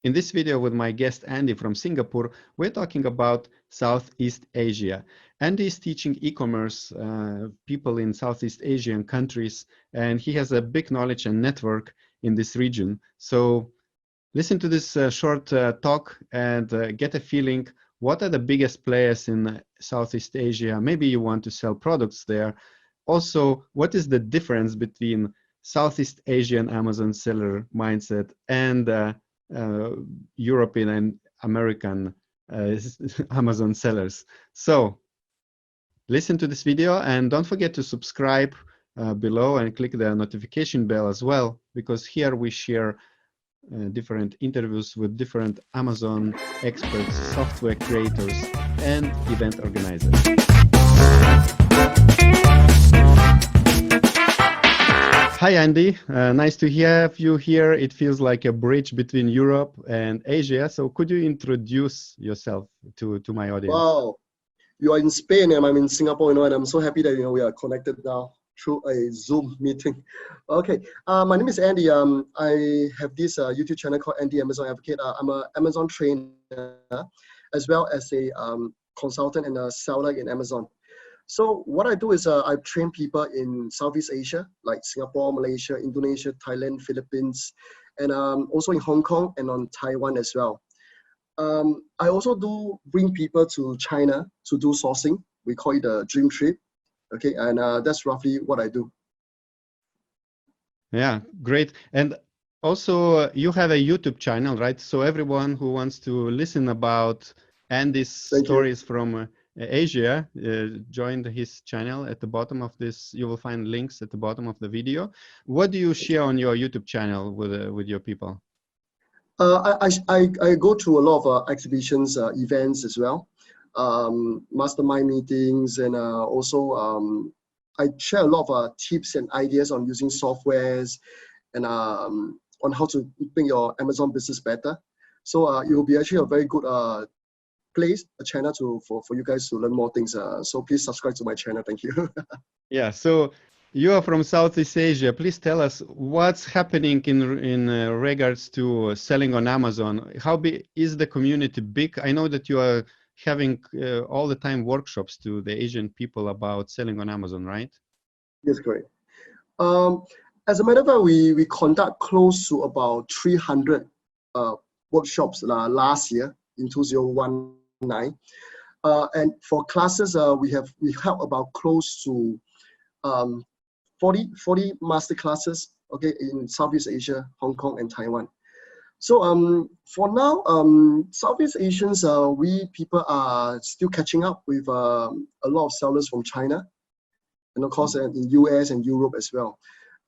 In this video with my guest Andy from Singapore, we're talking about Southeast Asia. Andy is teaching e-commerce people in Southeast Asian countries, and he has a big knowledge and network in this region. So listen to this short talk and get a feeling what are the biggest players in Southeast Asia. Maybe you want to sell products there. Also, what is the difference between Southeast Asian Amazon seller mindset and European and American Amazon sellers? So listen to this video and don't forget to subscribe below and click the notification bell as well, because here we share different interviews with different Amazon experts, software creators, and event organizers. Hi, Andy. Nice to have you here. It feels like a bridge between Europe and Asia. So could you introduce yourself to my audience? Wow. You are in Spain and I'm in Singapore, and I'm so happy that we are connected now through a Zoom meeting. Okay, my name is Andy. I have this YouTube channel called Andy Amazon Advocate. I'm an Amazon trainer as well as a consultant and a seller in Amazon. So what I do is I train people in Southeast Asia, like Singapore, Malaysia, Indonesia, Thailand, Philippines, and also in Hong Kong and on Taiwan as well. I also do bring people to China to do sourcing. We call it a dream trip. Okay, and that's roughly what I do. Yeah, great. And also you have a YouTube channel, right? So everyone who wants to listen about Andy's stories from Asia, join his channel at the bottom of this. You will find links at the bottom of the video. What do you share on your YouTube channel with your people? I go to a lot of exhibitions, events as well, mastermind meetings, and also I share a lot of tips and ideas on using softwares and on how to make your Amazon business better. So it will be actually a very good place, a channel for you guys to learn more things. So please subscribe to my channel. Thank you. Yeah. So you are from Southeast Asia. Please tell us what's happening in regards to selling on Amazon. How big is the community? Big? I know that you are having all the time workshops to the Asian people about selling on Amazon, right? Yes, correct. As a matter of fact, we conduct close to about 300 workshops last year in 2019. And for classes, we help about close to 40 master classes, okay, in Southeast Asia, Hong Kong, and Taiwan. So for now, Southeast Asians, we people are still catching up with a lot of sellers from China, and of course in US and Europe as well.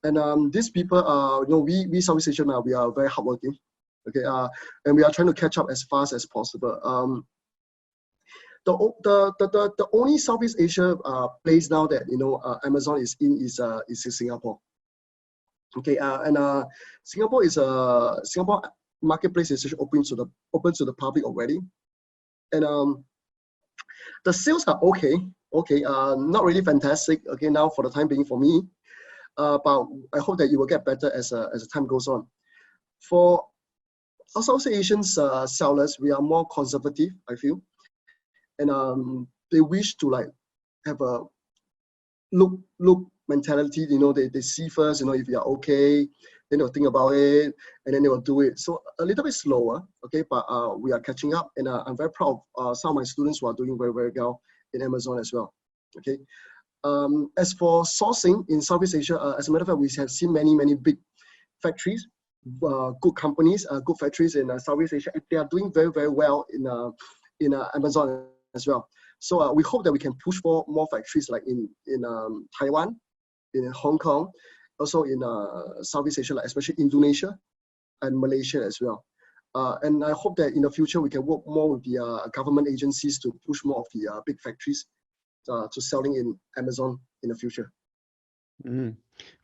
And these people are, we Southeast Asian, we are very hardworking, okay, and we are trying to catch up as fast as possible. The only Southeast Asia place now that Amazon is in is Singapore. Okay, and Singapore marketplace is open to the public already, and the sales are okay, not really fantastic. Okay, now for the time being for me, but I hope that it will get better as the time goes on. For Southeast Asian sellers, we are more conservative, I feel. And they wish to have a look mentality. They see first, if you are okay, then they'll think about it, and then they will do it. So a little bit slower, okay, but we are catching up, and I'm very proud of some of my students who are doing very, very well in Amazon as well. Okay. As for sourcing in Southeast Asia, as a matter of fact, we have seen many big factories, good companies, good factories in Southeast Asia. They are doing very, very well in Amazon as well. So we hope that we can push for more factories like in Taiwan, in Hong Kong, also in Southeast Asia, like especially Indonesia and Malaysia as well. And I hope that in the future we can work more with the government agencies to push more of the big factories to selling in Amazon in the future.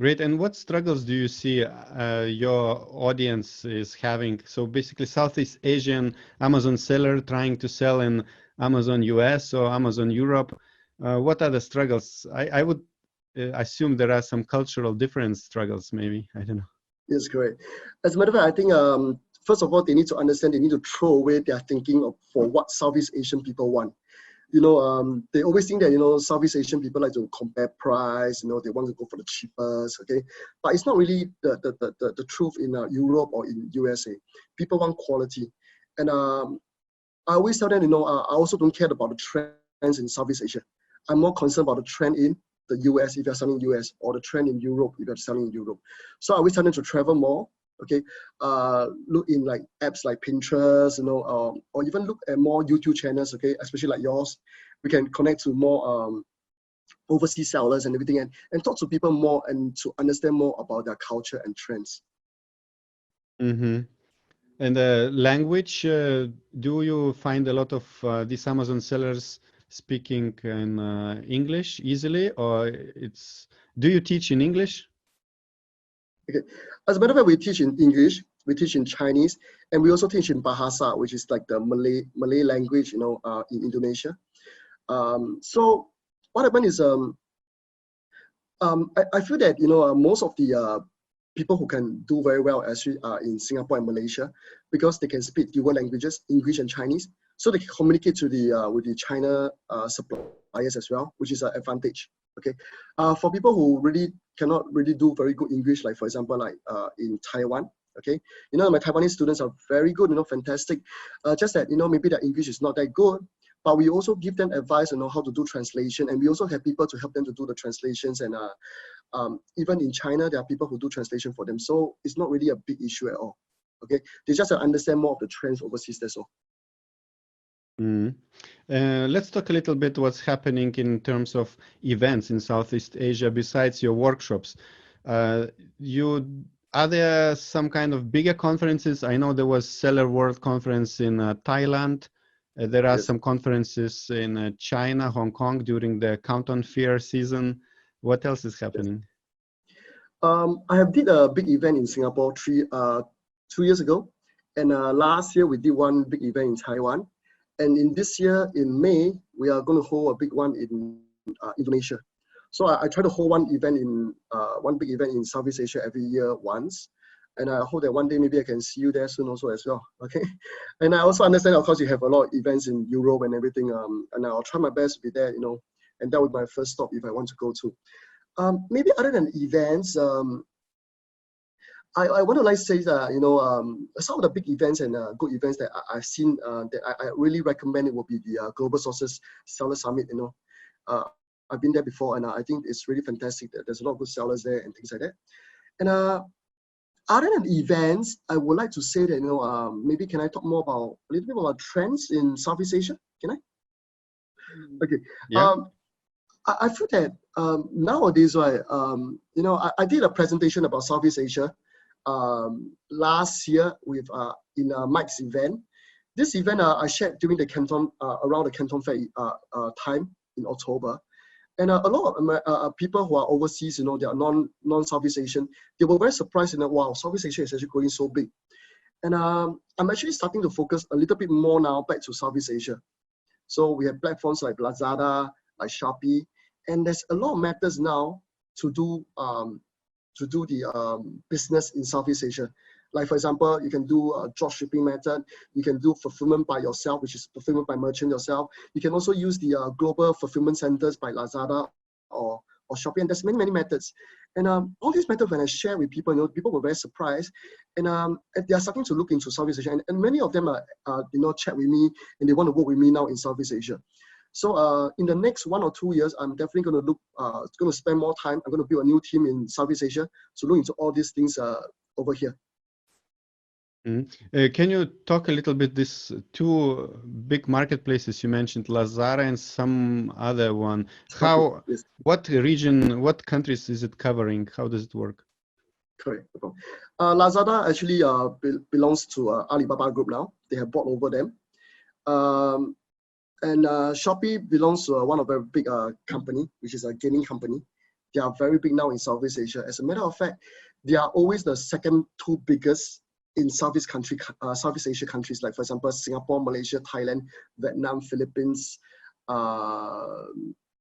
Great. And what struggles do you see your audience is having? So basically Southeast Asian Amazon seller trying to sell in Amazon US or Amazon Europe. What are the struggles? I would assume there are some cultural difference struggles, maybe. I don't know. Yes, correct. As a matter of fact, I think first of all, they need to understand, they need to throw away their thinking for what Southeast Asian people want. They always think that, Southeast Asian people like to compare price, they want to go for the cheapest, okay? But it's not really the truth in Europe or in USA. People want quality. And I always tell them, I also don't care about the trends in Southeast Asia. I'm more concerned about the trend in the US if you're selling US, or the trend in Europe if you're selling in Europe. So I always tell them to travel more, okay? Look in like apps like Pinterest, or even look at more YouTube channels, okay? Especially like yours. We can connect to more overseas sellers and everything, and talk to people more and to understand more about their culture and trends. Mm-hmm. And the language, do you find a lot of these Amazon sellers speaking in English easily, or do you teach in English? Okay. As a matter of fact, we teach in English, we teach in Chinese, and we also teach in Bahasa, which is like the Malay language, in Indonesia. So what happened is, I feel that, most of the people who can do very well actually are in Singapore and Malaysia, because they can speak dual languages, English and Chinese, so they can communicate to with the China suppliers as well, which is an advantage. Okay, for people who really cannot really do very good English, like for example, like in Taiwan. Okay, my Taiwanese students are very good, fantastic. Just that maybe their English is not that good, but we also give them advice on how to do translation, and we also have people to help them to do the translations. And even in China, there are people who do translation for them, so it's not really a big issue at all. Okay, they just understand more of the trends overseas. That's all. Let's talk a little bit what's happening in terms of events in Southeast Asia besides your workshops. Are there some kind of bigger conferences? I know there was Seller World Conference in Thailand. There are some conferences in China, Hong Kong during the Canton Fair season. What else is happening? I have did a big event in Singapore 2 years ago, and last year we did one big event in Taiwan. And in this year, in May, we are going to hold a big one in Indonesia. So I try to hold one big event in Southeast Asia every year once. And I hope that one day maybe I can see you there soon also as well, okay? And I also understand, of course, you have a lot of events in Europe and everything, and I'll try my best to be there, and that would be my first stop if I want to go to. Maybe other than events, I want to say that, some of the big events and good events that I've seen that I really recommend, it will be the Global Sources Seller Summit. I've been there before, and I think it's really fantastic that there's a lot of good sellers there and things like that. And other than events, I would like to say that, maybe can I talk more about a little bit about trends in Southeast Asia? Can I? Okay. Yeah. I feel that nowadays, right, I did a presentation about Southeast Asia last year with in Mike's event. This event I shared during the Canton, around the Canton Fair time in October. And a lot of people who are overseas, they are non-Southeast Asian, they were very surprised, wow, Southeast Asia is actually growing so big. And I'm actually starting to focus a little bit more now back to Southeast Asia. So we have platforms like Lazada, like Shopee, and there's a lot of methods now to do the business in Southeast Asia. Like for example, you can do a drop shipping method. You can do fulfillment by yourself, which is fulfillment by merchant yourself. You can also use the global fulfillment centers by Lazada or Shopee, and there's many methods. And all these methods, when I share with people, people were very surprised, and they are starting to look into Southeast Asia, and many of them chat with me, and they want to work with me now in Southeast Asia. So in the next 1 or 2 years, I'm definitely going to spend more time. I'm going to build a new team in Southeast Asia to look into all these things over here. Can you talk a little bit these two big marketplaces you mentioned, Lazada and some other one? Yes. What region, what countries is it covering? How does it work? Correct. Lazada actually belongs to Alibaba Group now. They have bought over them. And Shopee belongs to one of a big company, which is a gaming company. They are very big now in Southeast Asia. As a matter of fact, they are always the second two biggest in Southeast Asia countries, like for example, Singapore, Malaysia, Thailand, Vietnam, Philippines,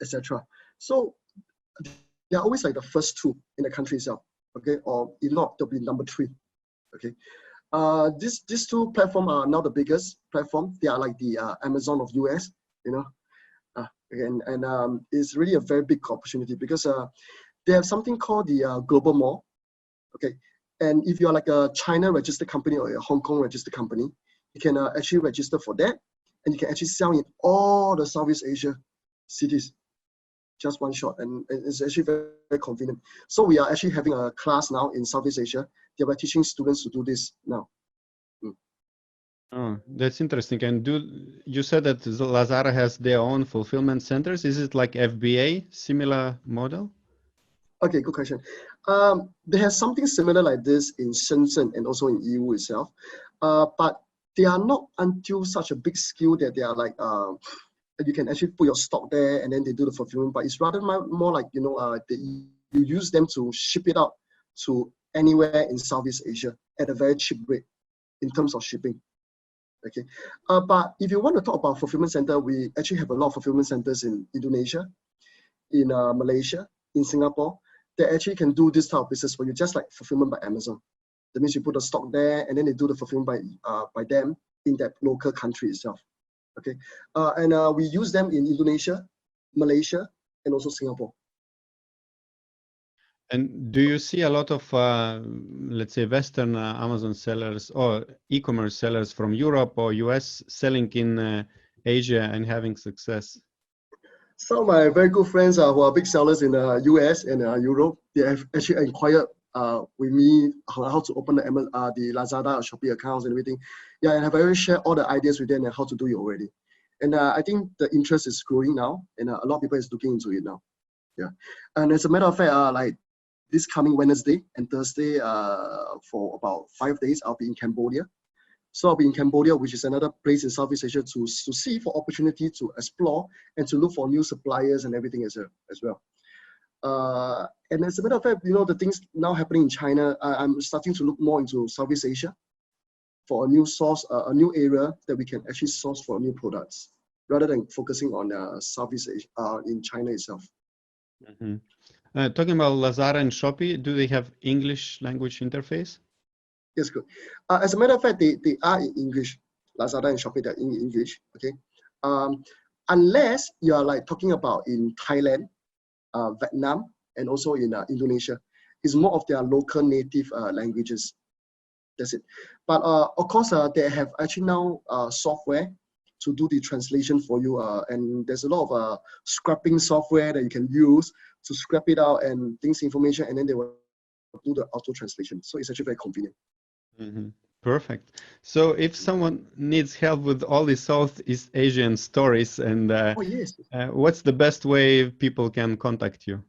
etc. So they are always like the first two in the country itself, okay? Or if not, they'll be number 3, okay? These two platforms are now the biggest platform. They are like the Amazon of US, you know. It's really a very big opportunity because they have something called the Global Mall. Okay, and if you're like a China registered company or a Hong Kong registered company, you can actually register for that, and you can actually sell in all the Southeast Asia cities, just one shot, and it's actually very, very convenient. So we are actually having a class now in Southeast Asia. They are teaching students to do this now. Oh, that's interesting. And you said that Lazada has their own fulfillment centers? Is it like FBA, similar model? Okay, good question. They have something similar like this in Shenzhen and also in EU itself, but they are not until such a big scale that they are like you can actually put your stock there and then they do the fulfillment. But it's rather more like, you know, you use them to ship it out to anywhere in Southeast Asia at a very cheap rate in terms of shipping. Okay, but if you want to talk about fulfillment center, we actually have a lot of fulfillment centers in Indonesia, in Malaysia, in Singapore. They actually can do this type of business for you, just like fulfillment by Amazon. That means you put the stock there, and then they do the fulfillment by them in that local country itself. Okay, we use them in Indonesia, Malaysia, and also Singapore. And do you see a lot of, let's say, Western Amazon sellers or e-commerce sellers from Europe or US selling in Asia and having success? Some of my very good friends who are big sellers in the US and Europe, they have actually inquired with me how to open the Lazada or Shopee accounts and everything. Yeah, and I've already shared all the ideas with them and how to do it already. And I think the interest is growing now, and a lot of people is looking into it now. Yeah, and as a matter of fact, like this coming Wednesday and Thursday, for about 5 days, I'll be in Cambodia. So I'll be in Cambodia, which is another place in Southeast Asia to see for opportunity to explore and to look for new suppliers and everything as well. And as a matter of fact, you know, the things now happening in China, I'm starting to look more into Southeast Asia for a new source, a new area that we can actually source for new products, rather than focusing on Southeast Asia, in China itself. Mm-hmm. Talking about Lazada and Shopee, do they have English language interface? Yes, good. As a matter of fact, they are in English. Lazada and Shopee, they're in English. Okay. Unless you are like talking about in Thailand, Vietnam, and also in Indonesia, it's more of their local native languages. That's it. But of course, they have actually now software to do the translation for you, and there's a lot of scrapping software that you can use to scrap it out and things information, and then they will do the auto translation. So it's actually very convenient. Mm-hmm. Perfect. So if someone needs help with all these Southeast Asian stories, and yes. What's the best way people can contact you?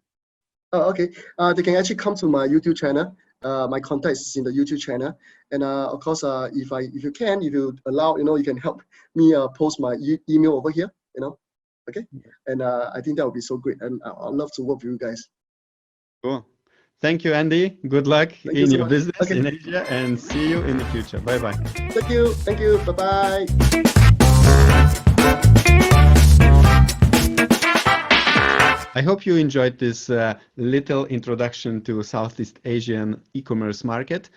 Okay, they can actually come to my YouTube channel. My contact is in the YouTube channel, and of course, if you allow, you know, you can help me post my email over here, you know. Okay, and I think that would be so great, and I'd love to work with you guys. Cool. Thank you, Andy. Good luck in your business in Asia, and see you in the future. Bye bye. Thank you. Thank you. Bye bye. I hope you enjoyed this little introduction to Southeast Asian e-commerce market.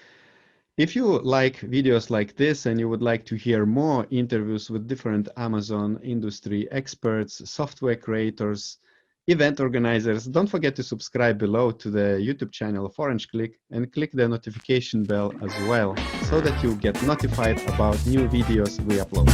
If you like videos like this and you would like to hear more interviews with different Amazon industry experts, software creators, event organizers, don't forget to subscribe below to the YouTube channel of OrangeClick and click the notification bell as well, so that you get notified about new videos we upload.